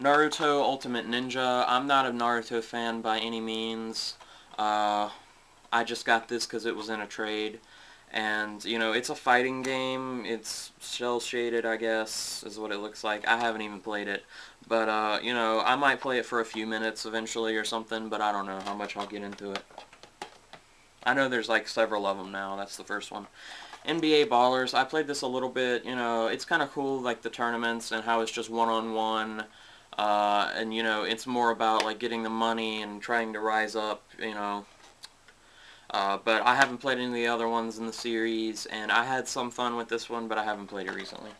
Naruto Ultimate Ninja. I'm not a Naruto fan by any means. I just got this because it was in a trade. And, you know, it's a fighting game. It's cel-shaded, I guess, is what it looks like. I haven't even played it. But, you know, I might play it for a few minutes eventually or something, but I don't know how much I'll get into it. I know there's, like, several of them now. That's the first one. NBA Ballers. I played this a little bit. You know, it's kind of cool, like, the tournaments and how it's just one-on-one. And, you know, it's more about, like, getting the money and trying to rise up, you know. But I haven't played any of the other ones in the series, and I had some fun with this one, but I haven't played it recently.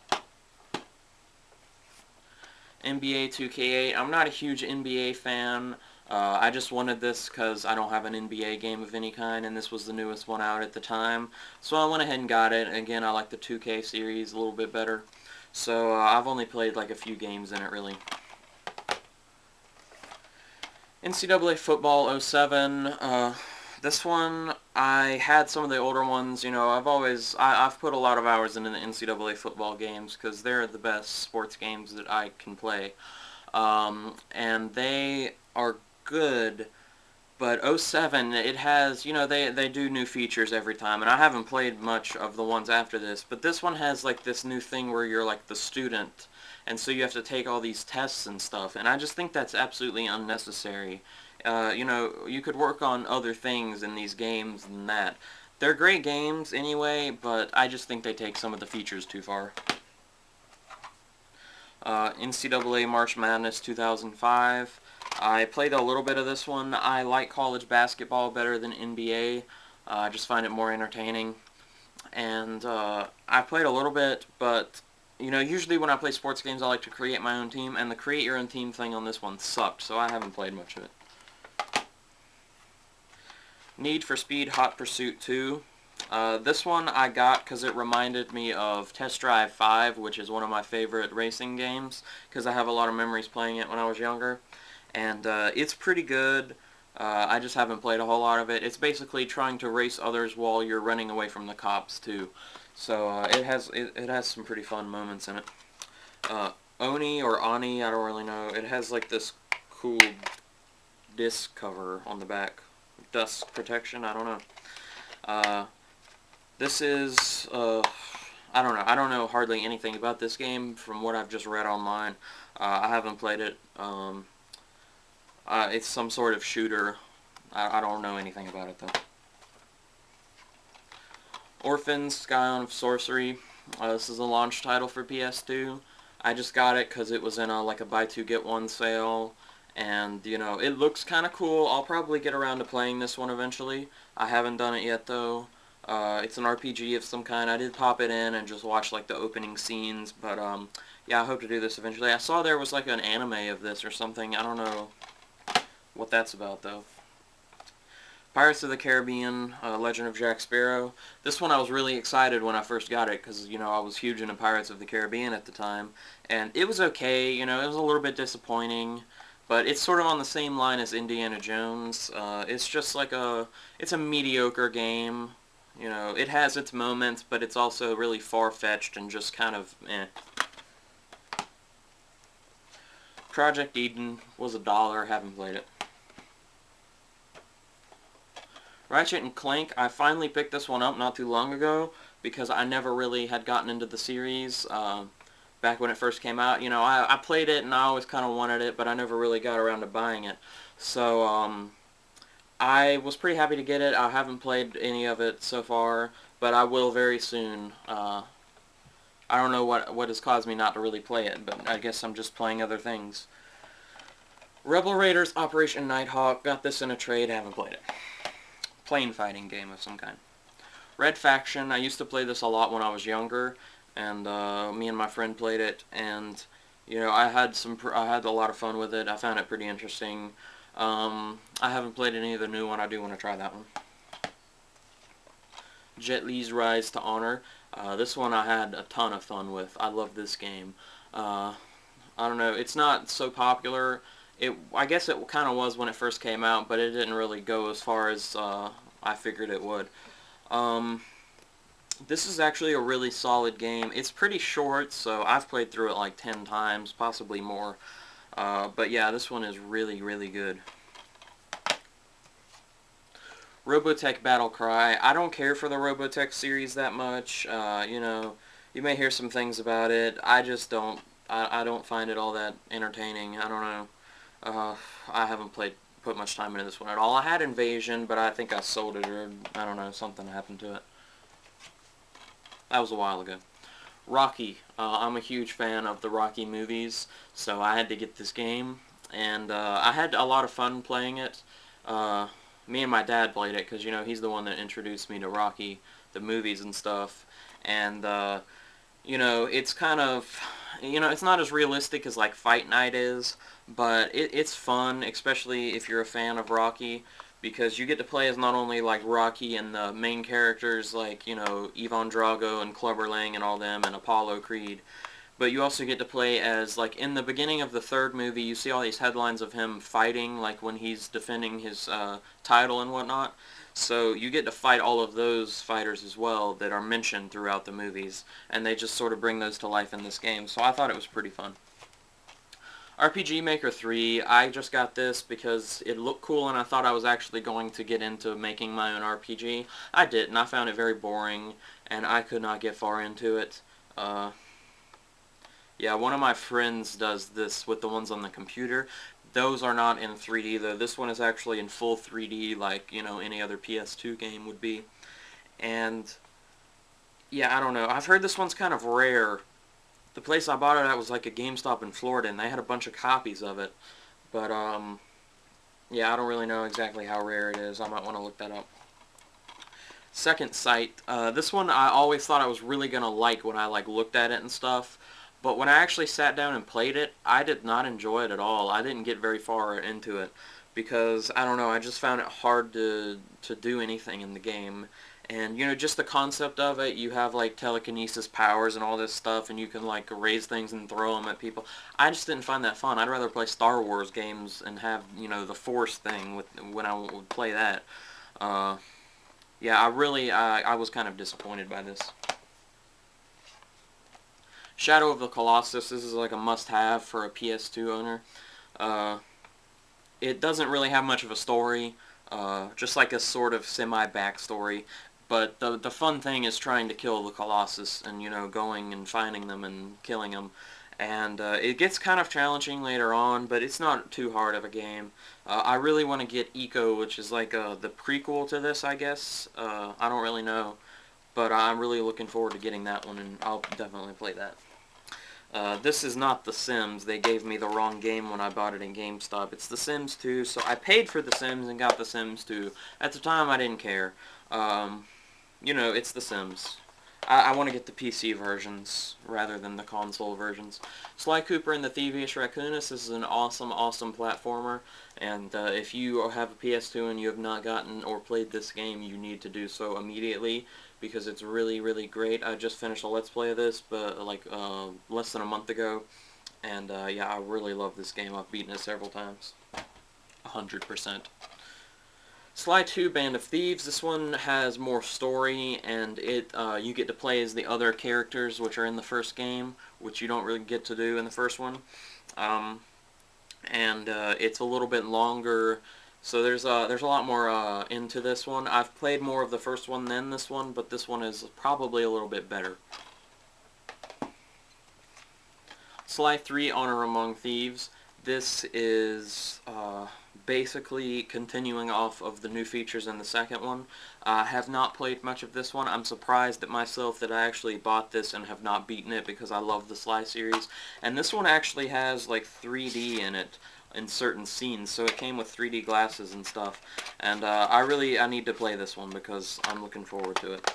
NBA 2K8. I'm not a huge NBA fan. I just wanted this because I don't have an NBA game of any kind, and this was the newest one out at the time. So I went ahead and got it. Again, I like the 2K series a little bit better. So I've only played like a few games in it, really. NCAA Football 07. This one, I had some of the older ones. You know, I've put a lot of hours into the NCAA football games because they're the best sports games that I can play. And they are good, but 07, it has, you know, they do new features every time, and I haven't played much of the ones after this, but this one has, like, this new thing where you're, like, the student, and so you have to take all these tests and stuff, and I just think that's absolutely unnecessary. You know, you could work on other things in these games than that. They're great games anyway, but I just think they take some of the features too far. NCAA March Madness 2005. I played a little bit of this one. I like college basketball better than NBA. I just find it more entertaining. And I played a little bit, but you know, usually when I play sports games, I like to create my own team, and the create your own team thing on this one sucked, so I haven't played much of it. Need for Speed Hot Pursuit 2. This one I got because it reminded me of Test Drive 5, which is one of my favorite racing games, because I have a lot of memories playing it when I was younger. And it's pretty good. I just haven't played a whole lot of it. It's basically trying to race others while you're running away from the cops, too. So it has some pretty fun moments in it. Oni or Ani, I don't really know. It has like this cool disc cover on the back. Dust protection, I don't know. This is, I don't know. I don't know hardly anything about this game from what I've just read online. I haven't played it. It's some sort of shooter. I don't know anything about it, though. Orphans Sky of Sorcery. This is a launch title for PS2. I just got it because it was in like a buy two get one sale. And, you know, it looks kind of cool. I'll probably get around to playing this one eventually. I haven't done it yet, though. It's an RPG of some kind. I did pop it in and just watch, like, the opening scenes. But, yeah, I hope to do this eventually. I saw there was, like, an anime of this or something. I don't know what that's about, though. Pirates of the Caribbean, Legend of Jack Sparrow. This one I was really excited when I first got it because, you know, I was huge into Pirates of the Caribbean at the time. And it was okay. You know, it was a little bit disappointing. But it's sort of on the same line as Indiana Jones. It's just like it's a mediocre game. You know, it has its moments, but it's also really far-fetched and just kind of eh. Project Eden was $1. Haven't played it. Ratchet and Clank. I finally picked this one up not too long ago because I never really had gotten into the series. Back when it first came out, you know, I played it and I always kind of wanted it, but I never really got around to buying it. So, I was pretty happy to get it. I haven't played any of it so far, but I will very soon. I don't know what has caused me not to really play it, but I guess I'm just playing other things. Rebel Raiders Operation Nighthawk. Got this in a trade, haven't played it. Plane fighting game of some kind. Red Faction. I used to play this a lot when I was younger. And me and my friend played it, and you know, I had a lot of fun with it. I found it pretty interesting. I haven't played any of the new one. I do want to try that one. Jet Li's Rise to Honor. This one I had a ton of fun with. I love this game. I don't know. It's not so popular. I guess it kind of was when it first came out, but it didn't really go as far as I figured it would. This is actually a really solid game. It's pretty short, so I've played through it like 10 times, possibly more. But yeah, this one is really, really good. Robotech Battlecry. I don't care for the Robotech series that much. You know, you may hear some things about it. I just don't. I don't find it all that entertaining. I don't know. I haven't put much time into this one at all. I had Invasion, but I think I sold it, or I don't know, something happened to it. That was a while ago. Rocky. I'm a huge fan of the Rocky movies, so I had to get this game, and I had a lot of fun playing it. Me and my dad played it, because, you know, he's the one that introduced me to Rocky, the movies and stuff, and, you know, it's kind of, you know, it's not as realistic as, like, Fight Night is, but it's fun, especially if you're a fan of Rocky, because you get to play as not only, like, Rocky and the main characters, like, you know, Ivan Drago and Clubber Lang and all them, and Apollo Creed, but you also get to play as, like, in the beginning of the third movie, you see all these headlines of him fighting, like, when he's defending his title and whatnot. So you get to fight all of those fighters as well that are mentioned throughout the movies, and they just sort of bring those to life in this game, so I thought it was pretty fun. RPG Maker 3, I just got this because it looked cool and I thought I was actually going to get into making my own RPG. I didn't. I found it very boring, and I could not get far into it. Yeah, one of my friends does this with the ones on the computer. Those are not in 3D, though. This one is actually in full 3D, like, you know, any other PS2 game would be. And, yeah, I don't know. I've heard this one's kind of rare. The place I bought it at was like a GameStop in Florida, and they had a bunch of copies of it. But, yeah, I don't really know exactly how rare it is. I might want to look that up. Second Sight. This one I always thought I was really going to like when I, like, looked at it and stuff. But when I actually sat down and played it, I did not enjoy it at all. I didn't get very far into it because, I don't know, I just found it hard to do anything in the game. And, you know, just the concept of it, you have, like, telekinesis powers and all this stuff, and you can, like, raise things and throw them at people. I just didn't find that fun. I'd rather play Star Wars games and have, you know, the Force thing when I would play that. Yeah, I was kind of disappointed by this. Shadow of the Colossus, this is like a must-have for a PS2 owner. It doesn't really have much of a story, just like a sort of semi-backstory, but the fun thing is trying to kill the Colossus and, you know, going and finding them and killing them. And it gets kind of challenging later on, but it's not too hard of a game. I really want to get Eco, which is like the prequel to this, I guess. I don't really know, but I'm really looking forward to getting that one, and I'll definitely play that. This is not The Sims. They gave me the wrong game when I bought it in GameStop. It's The Sims 2, so I paid for The Sims and got The Sims 2. At the time, I didn't care. You know, it's The Sims. I want to get the PC versions rather than the console versions. Sly Cooper and the Thievius Raccoonus. This is an awesome, awesome platformer, and if you have a PS2 and you have not gotten or played this game, you need to do so immediately because it's really, really great. I just finished a Let's Play of this, but like less than a month ago, and yeah, I really love this game. I've beaten it several times. 100%. Sly 2 Band of Thieves. This one has more story, and you get to play as the other characters which are in the first game, which you don't really get to do in the first one. It's a little bit longer, so there's a lot more into this one. I've played more of the first one than this one, but this one is probably a little bit better. Sly 3 Honor Among Thieves. This is basically continuing off of the new features in the second one. I have not played much of this one. I'm surprised at myself that I actually bought this and have not beaten it because I love the Sly series. And this one actually has like 3D in it in certain scenes, so it came with 3D glasses and stuff. And I need to play this one because I'm looking forward to it.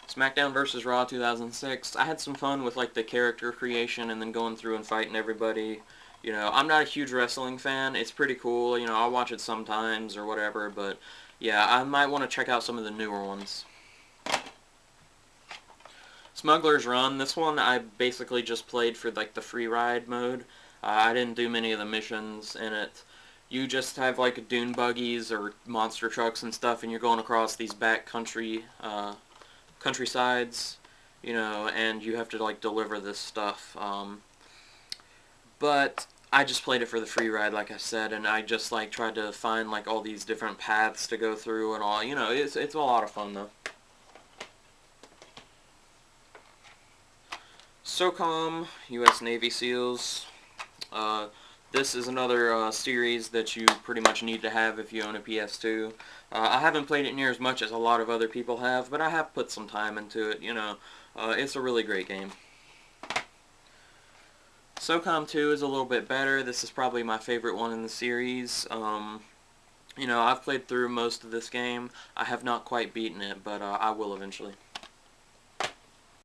Smackdown vs. Raw 2006. I had some fun with like the character creation and then going through and fighting everybody. You know, I'm not a huge wrestling fan. It's pretty cool. You know, I'll watch it sometimes or whatever, but yeah, I might want to check out some of the newer ones. Smugglers Run. This one I basically just played for like the free ride mode. I didn't do many of the missions in it. You just have like dune buggies or monster trucks and stuff, and you're going across these back countrysides, you know, and you have to like deliver this stuff. But I just played it for the free ride, like I said, and I just like tried to find like all these different paths to go through and all. You know, it's a lot of fun though. SOCOM, U.S. Navy SEALs. This is another series that you pretty much need to have if you own a PS2. I haven't played it near as much as a lot of other people have, but I have put some time into it, you know. It's a really great game. SOCOM 2 is a little bit better. This is probably my favorite one in the series. You know, I've played through most of this game. I have not quite beaten it, but I will eventually.